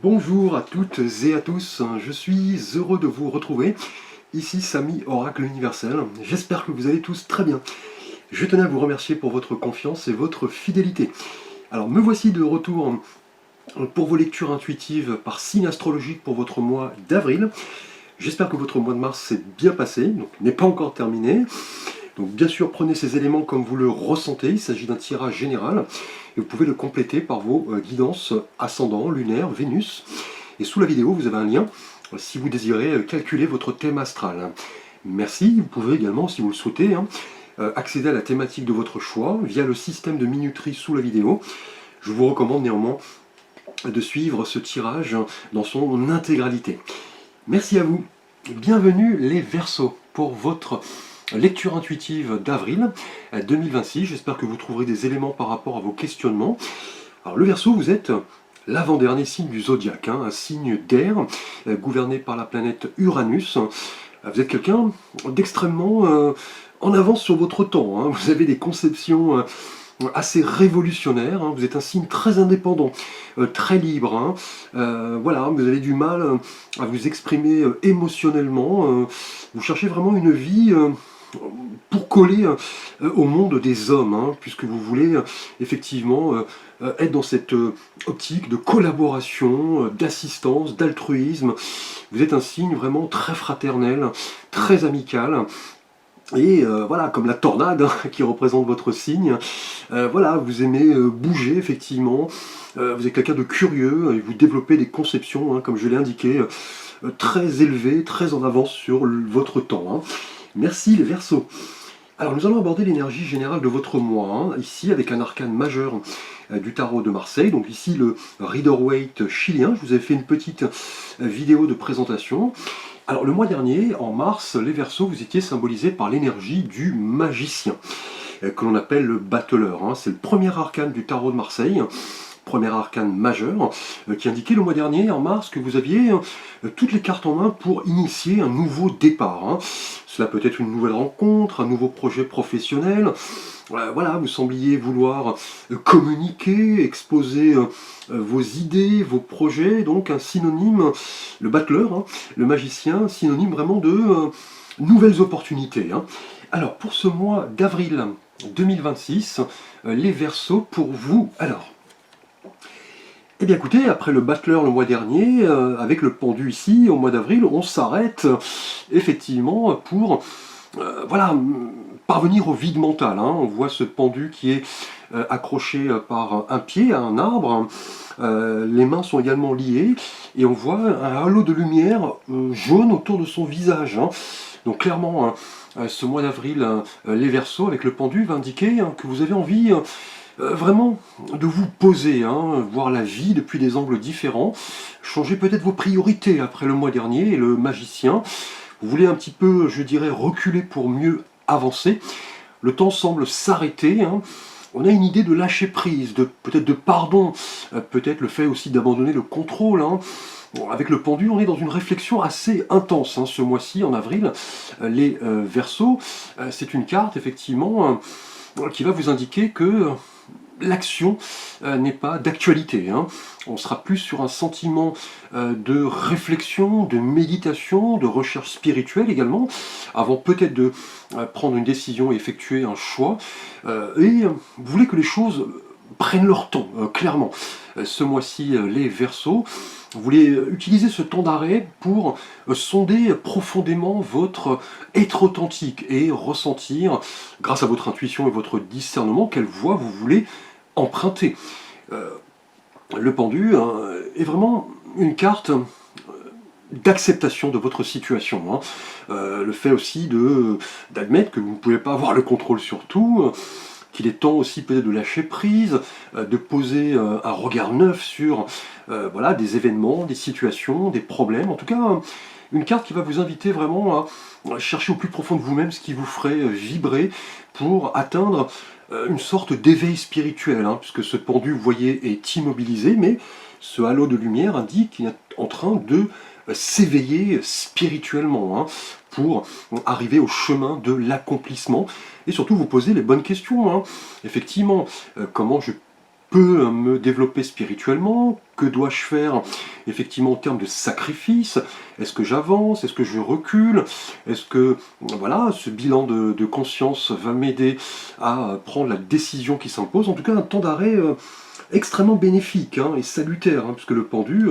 Bonjour à toutes et à tous, je suis heureux de vous retrouver. Ici Samy Oracle Universel, j'espère que vous allez tous très bien. Je tenais à vous remercier pour votre confiance et votre fidélité. Alors me voici de retour pour vos lectures intuitives par signe astrologique pour votre mois d'avril. J'espère que votre mois de mars s'est bien passé, donc n'est pas encore terminé. Donc bien sûr, prenez ces éléments comme vous le ressentez, il s'agit d'un tirage général, et vous pouvez le compléter par vos guidances ascendant, lunaire, Vénus. Et sous la vidéo, vous avez un lien si vous désirez calculer votre thème astral. Merci, vous pouvez également, si vous le souhaitez, accéder à la thématique de votre choix via le système de minuterie sous la vidéo. Je vous recommande néanmoins de suivre ce tirage dans son intégralité. Merci à vous. Bienvenue les Verseaux pour votre lecture intuitive d'avril 2026. J'espère que vous trouverez des éléments par rapport à vos questionnements. Alors le Verseau, vous êtes l'avant-dernier signe du zodiaque, un signe d'air gouverné par la planète Uranus. Vous êtes quelqu'un d'extrêmement en avance sur votre temps. Vous avez des conceptions assez révolutionnaire, vous êtes un signe très indépendant, très libre, voilà, vous avez du mal à vous exprimer émotionnellement, vous cherchez vraiment une vie pour coller au monde des hommes, puisque vous voulez effectivement être dans cette optique de collaboration, d'assistance, d'altruisme. Vous êtes un signe vraiment très fraternel, très amical. Et voilà, comme la tornade qui représente votre signe, voilà, vous aimez bouger effectivement, vous êtes quelqu'un de curieux, et vous développez des conceptions, comme je l'ai indiqué, très élevées, très en avance sur votre temps. Merci les Verseaux. Alors nous allons aborder l'énergie générale de votre mois, ici avec un arcane majeur du tarot de Marseille, donc ici le Rider-Waite chilien. Je vous avais fait une petite vidéo de présentation. Alors le mois dernier, en mars, les Verseaux, vous étiez symbolisés par l'énergie du magicien, que l'on appelle le battleur. C'est le premier arcane du tarot de Marseille, premier arcane majeur, qui indiquait le mois dernier, en mars, que vous aviez toutes les cartes en main pour initier un nouveau départ. Cela peut être une nouvelle rencontre, un nouveau projet professionnel. Voilà, vous sembliez vouloir communiquer, exposer vos idées, vos projets, donc un synonyme, le battleur, le magicien, synonyme vraiment de nouvelles opportunités. Alors, pour ce mois d'avril 2026, les Verseaux, pour vous, alors, eh bien écoutez, après le battleur le mois dernier, avec le pendu ici, au mois d'avril, on s'arrête effectivement pour voilà, parvenir au vide mental. On voit ce pendu qui est accroché par un pied à un arbre, les mains sont également liées, et on voit un halo de lumière jaune autour de son visage. Donc clairement, ce mois d'avril, les Verseaux, avec le pendu, va indiquer que vous avez envie vraiment de vous poser, voir la vie depuis des angles différents, changer peut-être vos priorités après le mois dernier, et le magicien. Vous voulez un petit peu, je dirais, reculer pour mieux avancer. Le temps semble s'arrêter. On a une idée de lâcher prise, peut-être de pardon, peut-être le fait aussi d'abandonner le contrôle. Bon, avec le pendu, on est dans une réflexion assez intense ce mois-ci, en avril. Les Verseaux, c'est une carte, effectivement, qui va vous indiquer que l'action n'est pas d'actualité. On sera plus sur un sentiment de réflexion, de méditation, de recherche spirituelle également, avant peut-être de prendre une décision et effectuer un choix. Et vous voulez que les choses prennent leur temps, clairement. Ce mois-ci, les Verseaux, vous voulez utiliser ce temps d'arrêt pour sonder profondément votre être authentique et ressentir, grâce à votre intuition et votre discernement, quelle voie vous voulez emprunter. Le pendu est vraiment une carte d'acceptation de votre situation. Le fait aussi d'admettre que vous ne pouvez pas avoir le contrôle sur tout, qu'il est temps aussi peut-être de lâcher prise, de poser un regard neuf sur voilà, des événements, des situations, des problèmes. En tout cas, une carte qui va vous inviter vraiment à chercher au plus profond de vous-même ce qui vous ferait vibrer pour atteindre une sorte d'éveil spirituel, puisque ce pendu, vous voyez, est immobilisé, mais ce halo de lumière indique qu'il est en train de s'éveiller spirituellement pour arriver au chemin de l'accomplissement et surtout vous poser les bonnes questions. Effectivement, comment je peux me développer spirituellement? Que dois-je faire effectivement en termes de sacrifice? Est-ce que j'avance? Est-ce que je recule? Est-ce que voilà, ce bilan de conscience va m'aider à prendre la décision qui s'impose? En tout cas, un temps d'arrêt extrêmement bénéfique et salutaire, puisque le pendu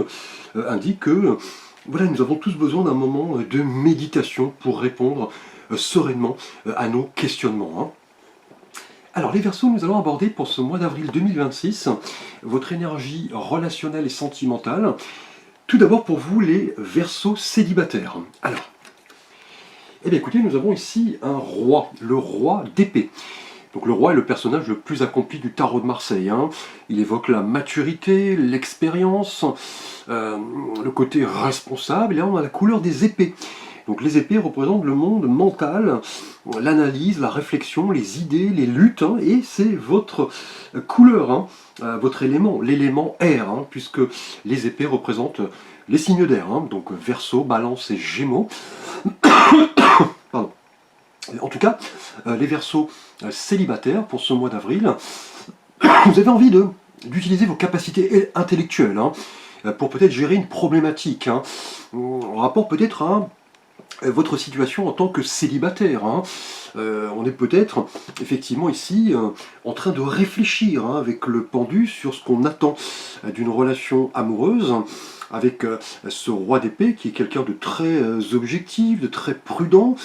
indique que voilà, nous avons tous besoin d'un moment de méditation pour répondre sereinement à nos questionnements. Alors les Verseaux, nous allons aborder pour ce mois d'avril 2026 votre énergie relationnelle et sentimentale. Tout d'abord pour vous les Verseaux célibataires. Alors, eh bien écoutez, nous avons ici un roi, le roi d'épée. Donc le roi est le personnage le plus accompli du tarot de Marseille. Il évoque la maturité, l'expérience, le côté responsable, et là on a la couleur des épées. Donc les épées représentent le monde mental, l'analyse, la réflexion, les idées, les luttes, et c'est votre couleur, votre élément, l'élément air, puisque les épées représentent les signes d'air, donc Verseau, Balance et Gémeaux. Pardon. En tout cas, les Verseaux célibataires pour ce mois d'avril, vous avez envie d'utiliser vos capacités intellectuelles pour peut-être gérer une problématique, en rapport peut-être à votre situation en tant que célibataire. On est peut-être effectivement ici en train de réfléchir avec le pendu sur ce qu'on attend d'une relation amoureuse, avec ce roi d'épée qui est quelqu'un de très objectif, de très prudent,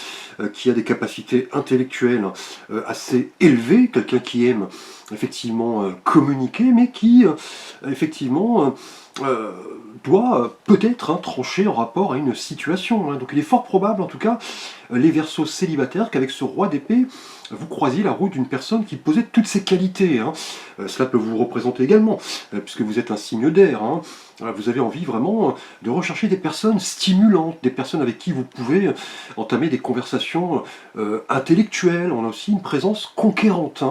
qui a des capacités intellectuelles assez élevées, quelqu'un qui aime effectivement communiquer, mais qui effectivement doit peut-être trancher en rapport à une situation. Donc il est fort probable, en tout cas, les Verseaux célibataires, qu'avec ce roi d'épée, vous croisiez la route d'une personne qui possède toutes ces qualités. Cela peut vous représenter également, puisque vous êtes un signe d'air. Vous avez envie vraiment de rechercher des personnes stimulantes, des personnes avec qui vous pouvez entamer des conversations intellectuelles. On a aussi une présence conquérante,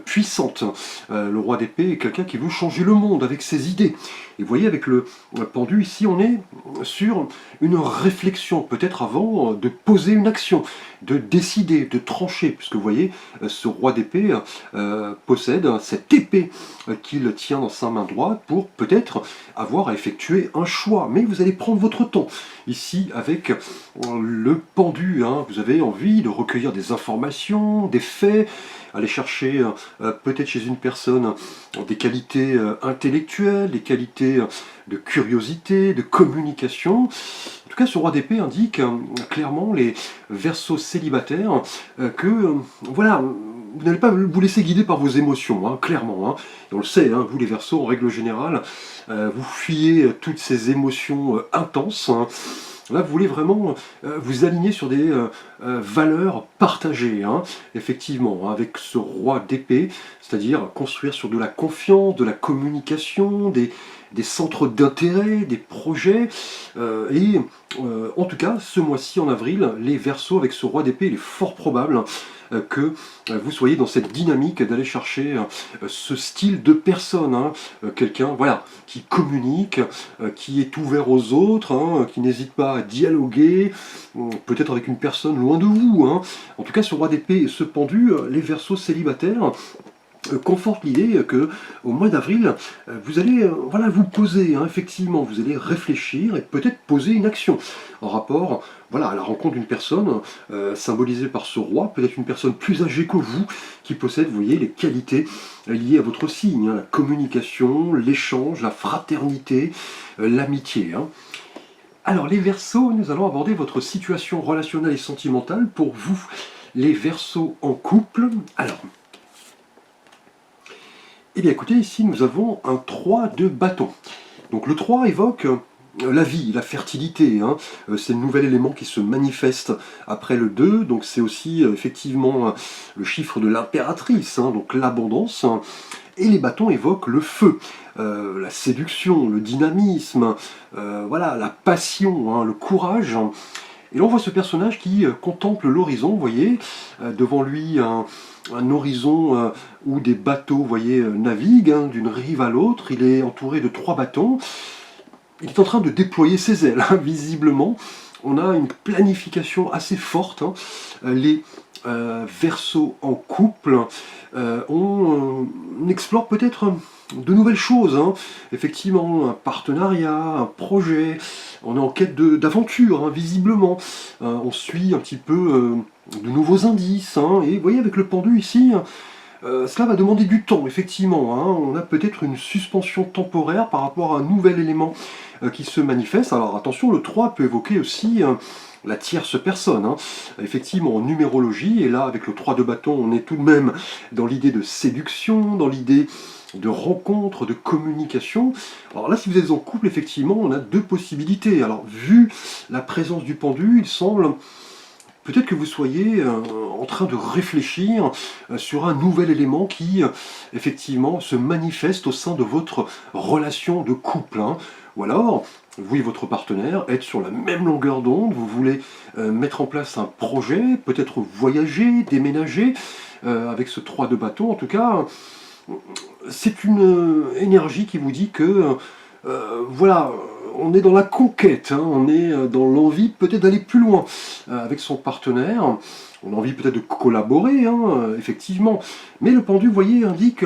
puissante. Le roi d'épée est quelqu'un qui veut changer le monde avec ses idées. Et vous voyez, avec le pendu, ici, on est sur une réflexion, peut-être avant de poser une action, de décider, de trancher, puisque vous voyez, ce roi d'épée possède cette épée qu'il tient dans sa main droite pour peut-être avoir à effectuer un choix. Mais vous allez prendre votre temps. Ici, avec le pendu, vous avez envie de recueillir des informations, des faits, aller chercher peut-être chez une personne des qualités intellectuelles, des qualités de curiosité, de communication. En tout cas, ce roi d'épée indique clairement les Verseaux célibataires que voilà, vous n'allez pas vous laisser guider par vos émotions, clairement. Et on le sait, vous les Verseaux, en règle générale, vous fuyez toutes ces émotions intenses. Là, vous voulez vraiment vous aligner sur des valeurs partagées, effectivement, avec ce roi d'épée, c'est-à-dire construire sur de la confiance, de la communication, des centres d'intérêt, des projets. En tout cas, ce mois-ci, en avril, les Verseaux, avec ce roi d'épée, il est fort probable que vous soyez dans cette dynamique d'aller chercher ce style de personne, quelqu'un voilà, qui communique, qui est ouvert aux autres, qui n'hésite pas à dialoguer, peut-être avec une personne loin de vous. En tout cas, ce roi d'épée, ce pendu, les Verseaux célibataires, conforte l'idée que au mois d'avril, vous allez voilà, vous poser, effectivement, vous allez réfléchir et peut-être poser une action en rapport voilà, à la rencontre d'une personne symbolisée par ce roi, peut-être une personne plus âgée que vous, qui possède, vous voyez, les qualités liées à votre signe, la communication, l'échange, la fraternité, l'amitié. Alors les Verseaux, nous allons aborder votre situation relationnelle et sentimentale pour vous, les Verseaux en couple. Alors, eh bien écoutez, ici nous avons un 3 de bâton. Donc le 3 évoque la vie, la fertilité, c'est le nouvel élément qui se manifeste après le 2, donc c'est aussi effectivement le chiffre de l'impératrice, donc l'abondance. Et les bâtons évoquent le feu, la séduction, le dynamisme, voilà, la passion, le courage. Et là on voit ce personnage qui contemple l'horizon, vous voyez, devant lui un horizon où des bateaux, vous voyez, naviguent d'une rive à l'autre. Il est entouré de 3 bâtons. Il est en train de déployer ses ailes, visiblement. On a une planification assez forte. Les Verseaux en couple, on explore peut-être de nouvelles choses, hein. Effectivement, un partenariat, un projet, on est en quête d'aventure, hein, visiblement. On suit un petit peu de nouveaux indices, hein. Et vous voyez, avec le pendu ici, cela va demander du temps, effectivement, hein. On a peut-être une suspension temporaire par rapport à un nouvel élément qui se manifeste. Alors attention, le 3 peut évoquer aussi la tierce personne, hein. Effectivement, en numérologie, et là, avec le 3 de bâton, on est tout de même dans l'idée de séduction, dans l'idée de rencontre, de communication. Alors là, si vous êtes en couple, effectivement, on a deux possibilités. Alors, vu la présence du pendu, il semble peut-être que vous soyez en train de réfléchir sur un nouvel élément qui, effectivement, se manifeste au sein de votre relation de couple, hein. Ou alors, vous et votre partenaire êtes sur la même longueur d'onde, vous voulez mettre en place un projet, peut-être voyager, déménager, avec ce 3 de bâton. En tout cas, c'est une énergie qui vous dit que, voilà, on est dans la conquête, hein, on est dans l'envie peut-être d'aller plus loin avec son partenaire. On a envie peut-être de collaborer, hein, effectivement. Mais le pendu, vous voyez, indique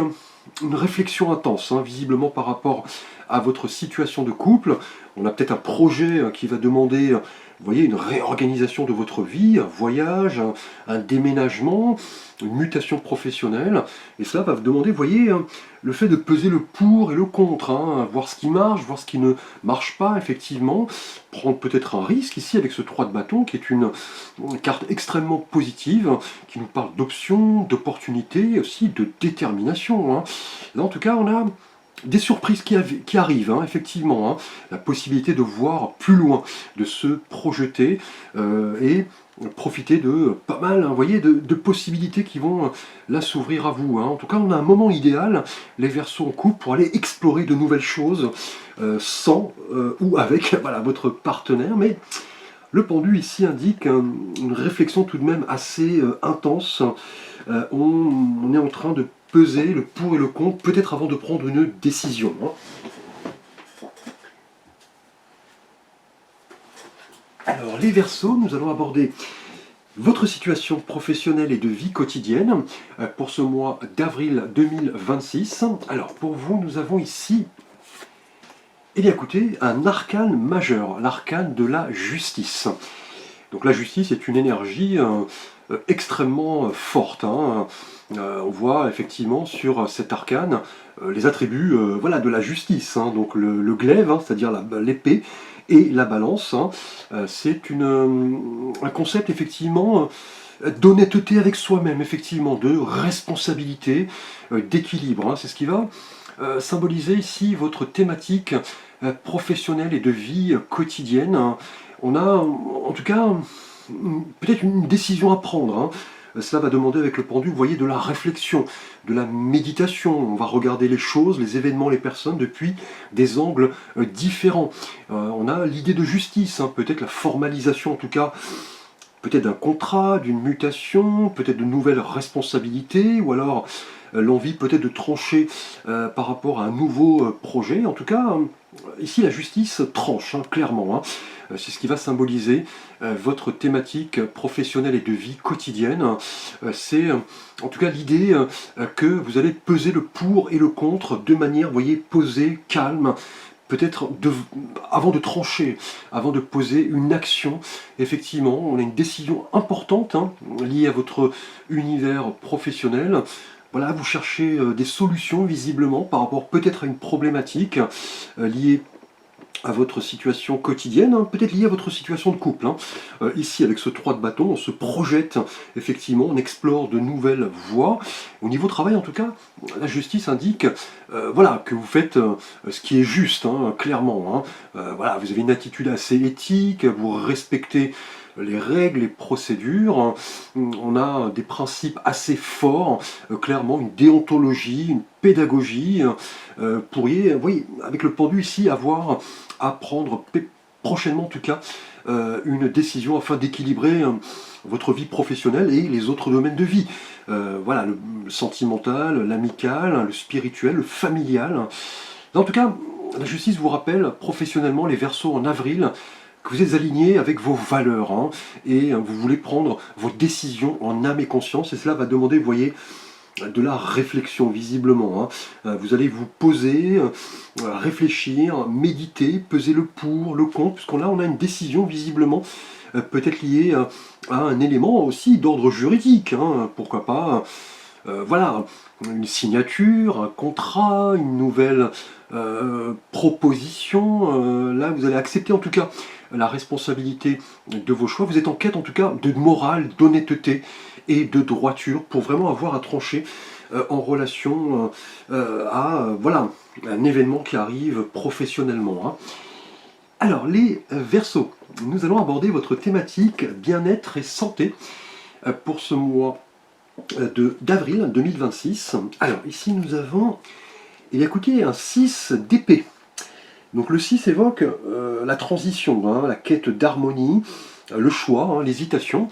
une réflexion intense, hein, visiblement par rapport à votre situation de couple. On a peut-être un projet qui va demander, vous voyez, une réorganisation de votre vie, un voyage, un déménagement, une mutation professionnelle. Et cela va vous demander, vous voyez, le fait de peser le pour et le contre, hein, voir ce qui marche, voir ce qui ne marche pas, effectivement. Prendre peut-être un risque ici avec ce 3 de bâton, qui est une carte extrêmement positive, qui nous parle d'options, d'opportunités, aussi de détermination, hein. Là, en tout cas, on a des surprises qui arrivent, hein, effectivement, hein. La possibilité de voir plus loin, de se projeter et profiter de pas mal, hein, vous voyez, de possibilités qui vont là s'ouvrir à vous, hein. En tout cas, on a un moment idéal, les Verseaux en couple, pour aller explorer de nouvelles choses sans ou avec voilà, votre partenaire. Mais le pendu ici indique une réflexion tout de même assez intense. On est en train de peser le pour et le contre, peut-être avant de prendre une décision, hein. Alors les Verseaux, nous allons aborder votre situation professionnelle et de vie quotidienne pour ce mois d'avril 2026. Alors pour vous, nous avons ici, eh bien écoutez, un arcane majeur, l'arcane de la justice. Donc la justice est une énergie extrêmement forte, hein. On voit effectivement sur cet arcane les attributs voilà, de la justice, hein. Donc le glaive, hein, c'est-à-dire l'épée, et la balance, hein. C'est un concept effectivement d'honnêteté avec soi-même, effectivement, de responsabilité, d'équilibre, hein. C'est ce qui va symboliser ici votre thématique professionnelle et de vie quotidienne, hein. On a en tout cas peut-être une décision à prendre, hein. Cela va demander avec le pendu, vous voyez, de la réflexion, de la méditation. On va regarder les choses, les événements, les personnes depuis des angles différents. On a l'idée de justice, hein, peut-être la formalisation en tout cas, peut-être d'un contrat, d'une mutation, peut-être de nouvelles responsabilités, ou alors l'envie peut-être de trancher par rapport à un nouveau projet. En tout cas, ici la justice tranche, hein, clairement, hein. C'est ce qui va symboliser votre thématique professionnelle et de vie quotidienne. C'est en tout cas l'idée que vous allez peser le pour et le contre de manière, vous voyez, posée, calme, peut-être avant de trancher, avant de poser une action. Effectivement, on a une décision importante, hein, liée à votre univers professionnel. Voilà, vous cherchez des solutions visiblement par rapport peut-être à une problématique liée à votre situation quotidienne, hein, peut-être liée à votre situation de couple, hein. Ici, avec ce 3 de bâton, on se projette, effectivement, on explore de nouvelles voies. Au niveau travail, en tout cas, la justice indique voilà, que vous faites ce qui est juste, hein, clairement, hein. Voilà, vous avez une attitude assez éthique, vous respectez les règles, les procédures. On a des principes assez forts, clairement une déontologie, une pédagogie. Pourriez, oui, avec le pendu ici, avoir à prendre prochainement en tout cas une décision afin d'équilibrer votre vie professionnelle et les autres domaines de vie. Voilà, le sentimental, l'amical, le spirituel, le familial. En tout cas, la justice vous rappelle professionnellement les Verseaux en avril que vous êtes aligné avec vos valeurs, hein, et vous voulez prendre vos décisions en âme et conscience, et cela va demander, vous voyez, de la réflexion visiblement, hein. Vous allez vous poser, réfléchir, méditer, peser le pour, le contre, puisqu'on là on a une décision visiblement peut-être liée à un élément aussi d'ordre juridique, hein, pourquoi pas, voilà, une signature, un contrat, une nouvelle proposition, là vous allez accepter en tout cas la responsabilité de vos choix, vous êtes en quête en tout cas de morale, d'honnêteté et de droiture pour vraiment avoir à trancher en relation à voilà, un événement qui arrive professionnellement, hein. Alors les Verseaux, nous allons aborder votre thématique bien-être et santé pour ce mois d'avril 2026. Alors ici nous avons, eh bien, écoutez, un 6 d'épée. Donc le 6 évoque la transition, hein, la quête d'harmonie, le choix, hein, l'hésitation.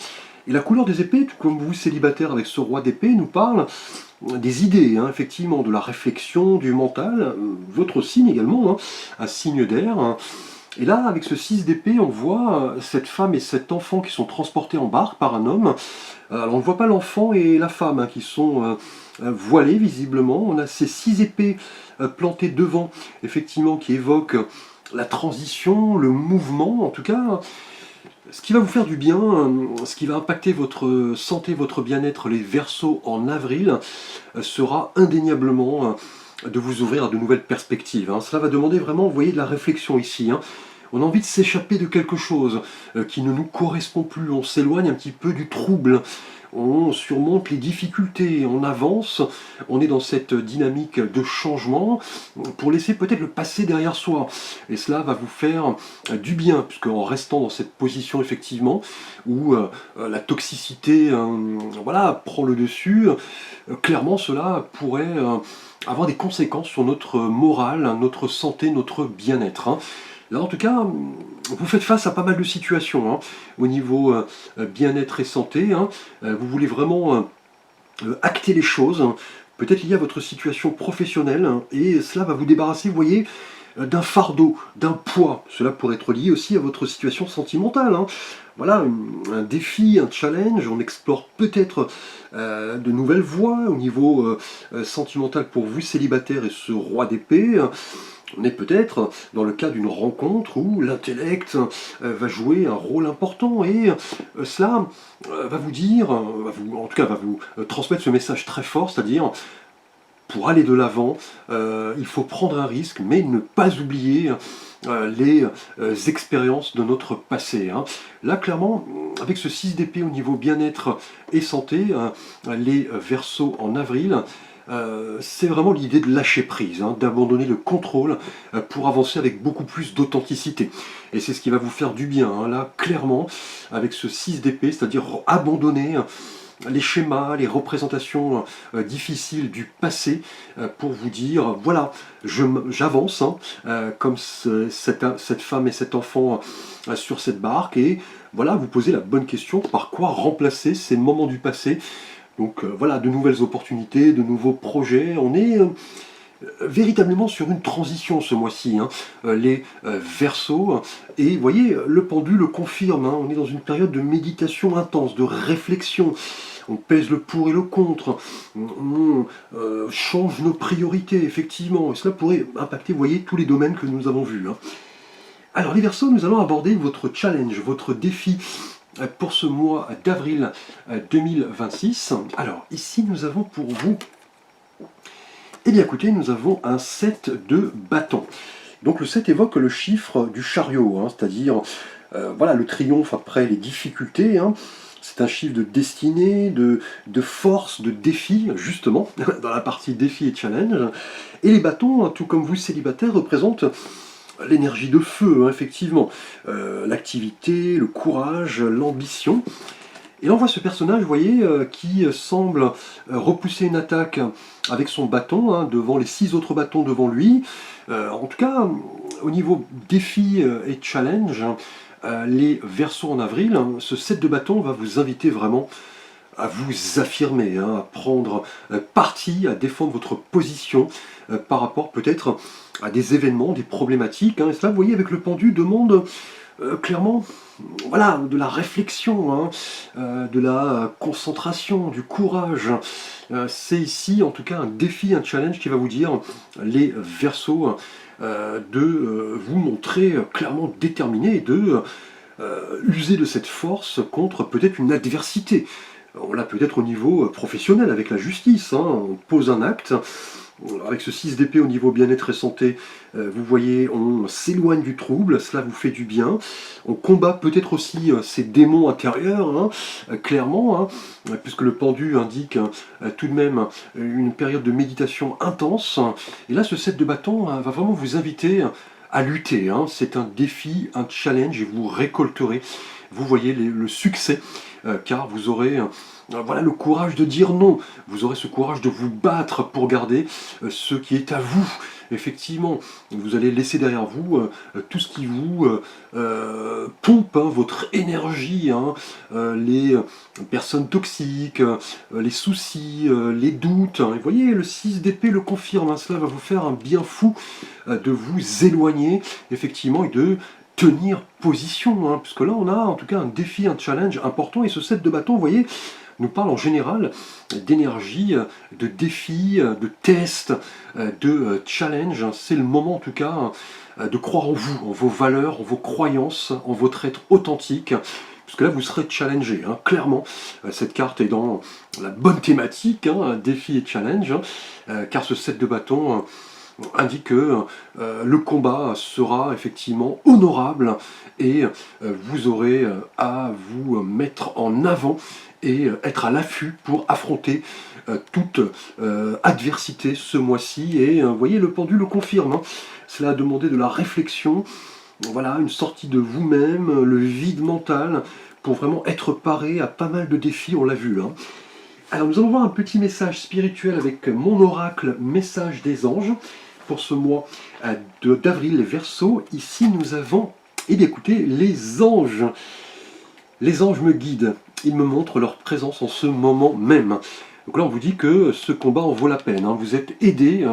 Et la couleur des épées, tout comme vous célibataire avec ce roi d'épée, nous parle des idées, hein, effectivement, de la réflexion, du mental, votre signe également, hein, un signe d'air, hein. Et là, avec ce 6 d'épée, on voit cette femme et cet enfant qui sont transportés en barque par un homme. Alors on ne voit pas l'enfant et la femme, hein, qui sont voilés visiblement. On a ces 6 épées plantées devant, effectivement, qui évoquent la transition, le mouvement, en tout cas, ce qui va vous faire du bien, ce qui va impacter votre santé, votre bien-être, les Verseaux en avril, sera indéniablement de vous ouvrir à de nouvelles perspectives, hein. Cela va demander vraiment, vous voyez, de la réflexion ici, hein. On a envie de s'échapper de quelque chose qui ne nous correspond plus, on s'éloigne un petit peu du trouble, on surmonte les difficultés, on avance, on est dans cette dynamique de changement pour laisser peut-être le passé derrière soi. Et cela va vous faire du bien, puisqu'en restant dans cette position effectivement, où la toxicité voilà, prend le dessus, clairement cela pourrait avoir des conséquences sur notre morale, notre santé, notre bien-être, hein. Là, en tout cas, vous faites face à pas mal de situations, hein, au niveau bien-être et santé, hein. Vous voulez vraiment acter les choses, hein, peut-être lié à votre situation professionnelle, hein, et cela va vous débarrasser, vous voyez, d'un fardeau, d'un poids. Cela pourrait être lié aussi à votre situation sentimentale, hein. Voilà, un défi, un challenge, on explore peut-être de nouvelles voies au niveau sentimental pour vous célibataire et ce roi d'épée. On est peut-être dans le cas d'une rencontre où l'intellect va jouer un rôle important et cela va vous dire, en tout cas va vous transmettre ce message très fort, c'est-à-dire pour aller de l'avant, il faut prendre un risque, mais ne pas oublier les expériences de notre passé, hein. Là, clairement, avec ce 6 d'épée au niveau bien-être et santé, les Verseaux en avril, c'est vraiment l'idée de lâcher prise, hein, d'abandonner le contrôle pour avancer avec beaucoup plus d'authenticité. Et c'est ce qui va vous faire du bien, hein, là, clairement, avec ce 6 d'épée, c'est-à-dire abandonner les schémas, les représentations difficiles du passé pour vous dire, voilà, j'avance, hein, comme cette femme et cet enfant sur cette barque, et voilà, vous posez la bonne question, par quoi remplacer ces moments du passé. Donc voilà, de nouvelles opportunités, de nouveaux projets, on est véritablement sur une transition ce mois-ci, hein, les Verseaux, et vous voyez, le pendule le confirme, hein, on est dans une période de méditation intense, de réflexion, on pèse le pour et le contre, on change nos priorités, effectivement, et cela pourrait impacter, vous voyez, tous les domaines que nous avons vus, hein. Alors les Verseaux, nous allons aborder votre challenge, votre défi pour ce mois d'avril 2026. Alors ici, nous avons pour vous, eh bien écoutez, nous avons un 7 de bâton. Donc le 7 évoque le chiffre du chariot, hein, c'est-à-dire voilà, le triomphe après les difficultés, hein. C'est un chiffre de destinée, de force, de défi, justement, dans la partie défi et challenge. Et les bâtons, tout comme vous, célibataires, représentent l'énergie de feu, hein, effectivement. L'activité, le courage, l'ambition. Et là, on voit ce personnage, vous voyez, qui semble repousser une attaque avec son bâton, hein, devant les 6 autres bâtons devant lui. En tout cas, au niveau défi et challenge, les Verseaux en avril, hein, ce 7 de bâton va vous inviter vraiment à vous affirmer, hein, à prendre parti, à défendre votre position par rapport peut-être à des événements, des problématiques, hein. Et cela, vous voyez, avec le pendu, demande clairement, voilà, de la réflexion, hein, de la concentration, du courage. C'est ici, en tout cas, un défi, un challenge qui va vous dire, les Verseaux, de vous montrer clairement déterminé et de user de cette force contre peut-être une adversité. On l'a peut-être au niveau professionnel avec la justice, hein, on pose un acte. Avec ce 6 d'épée au niveau bien-être et santé, vous voyez, on s'éloigne du trouble, cela vous fait du bien. On combat peut-être aussi ces démons intérieurs, hein, clairement, hein, puisque le pendu indique tout de même une période de méditation intense. Et là, ce 7 de bâton va vraiment vous inviter à lutter. Hein. C'est un défi, un challenge, et vous récolterez, vous voyez, le succès, car vous aurez... voilà le courage de dire non, vous aurez ce courage de vous battre pour garder ce qui est à vous. Effectivement, vous allez laisser derrière vous tout ce qui vous pompe, hein, votre énergie, hein, les personnes toxiques, les soucis, les doutes. Hein. Et vous voyez, le 6 d'épée le confirme, hein, cela va vous faire un bien fou de vous éloigner, effectivement, et de tenir position, hein, puisque là on a en tout cas un défi, un challenge important, et ce 7 de bâton, vous voyez, nous parle en général d'énergie, de défis, de tests, de challenge. C'est le moment en tout cas de croire en vous, en vos valeurs, en vos croyances, en votre être authentique. Parce que là, vous serez challengé, hein, clairement. Cette carte est dans la bonne thématique, hein, défi et challenge, hein, car ce 7 de bâton indique que le combat sera effectivement honorable et vous aurez à vous mettre en avant et être à l'affût pour affronter toute adversité ce mois-ci. Et vous voyez, le pendule le confirme, hein. Cela a demandé de la réflexion, voilà, une sortie de vous-même, le vide mental, pour vraiment être paré à pas mal de défis, on l'a vu. Hein. Alors nous allons voir un petit message spirituel avec mon oracle Message des Anges pour ce mois d'avril, les Verseaux. Ici nous avons, eh bien écoutez, les anges. Les anges me guident, ils me montrent leur présence en ce moment même. Donc là on vous dit que ce combat en vaut la peine, hein. Vous êtes aidés,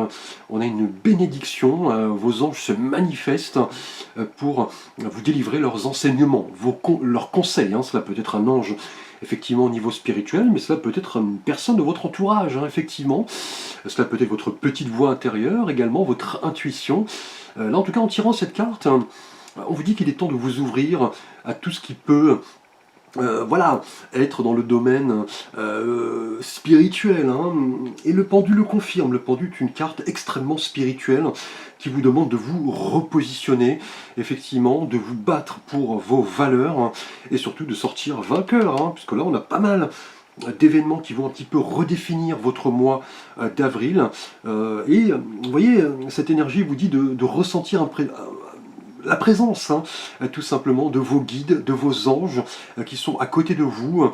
on a une bénédiction, vos anges se manifestent pour vous délivrer leurs enseignements, leurs conseils, hein. Cela peut être un ange effectivement au niveau spirituel, mais cela peut être une personne de votre entourage, hein, effectivement. Cela peut être votre petite voix intérieure, également votre intuition. Là en tout cas en tirant cette carte, on vous dit qu'il est temps de vous ouvrir à tout ce qui peut... voilà, être dans le domaine spirituel, hein. Et le pendu le confirme. Le pendu est une carte extrêmement spirituelle qui vous demande de vous repositionner, effectivement, de vous battre pour vos valeurs, hein, et surtout de sortir vainqueur, hein, puisque là on a pas mal d'événements qui vont un petit peu redéfinir votre mois d'avril. Et vous voyez, cette énergie vous dit de ressentir la présence, hein, tout simplement, de vos guides, de vos anges qui sont à côté de vous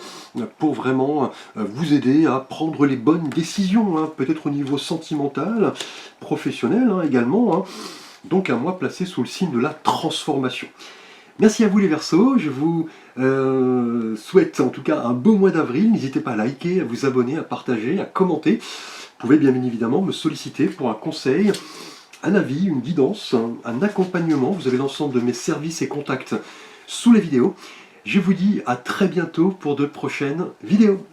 pour vraiment vous aider à prendre les bonnes décisions, hein, peut-être au niveau sentimental, professionnel, hein, également. Hein. Donc un mois placé sous le signe de la transformation. Merci à vous les Verseaux, je vous souhaite en tout cas un beau mois d'avril. N'hésitez pas à liker, à vous abonner, à partager, à commenter. Vous pouvez bien évidemment me solliciter pour un conseil, un avis, une guidance, un accompagnement. Vous avez l'ensemble de mes services et contacts sous les vidéos. Je vous dis à très bientôt pour de prochaines vidéos.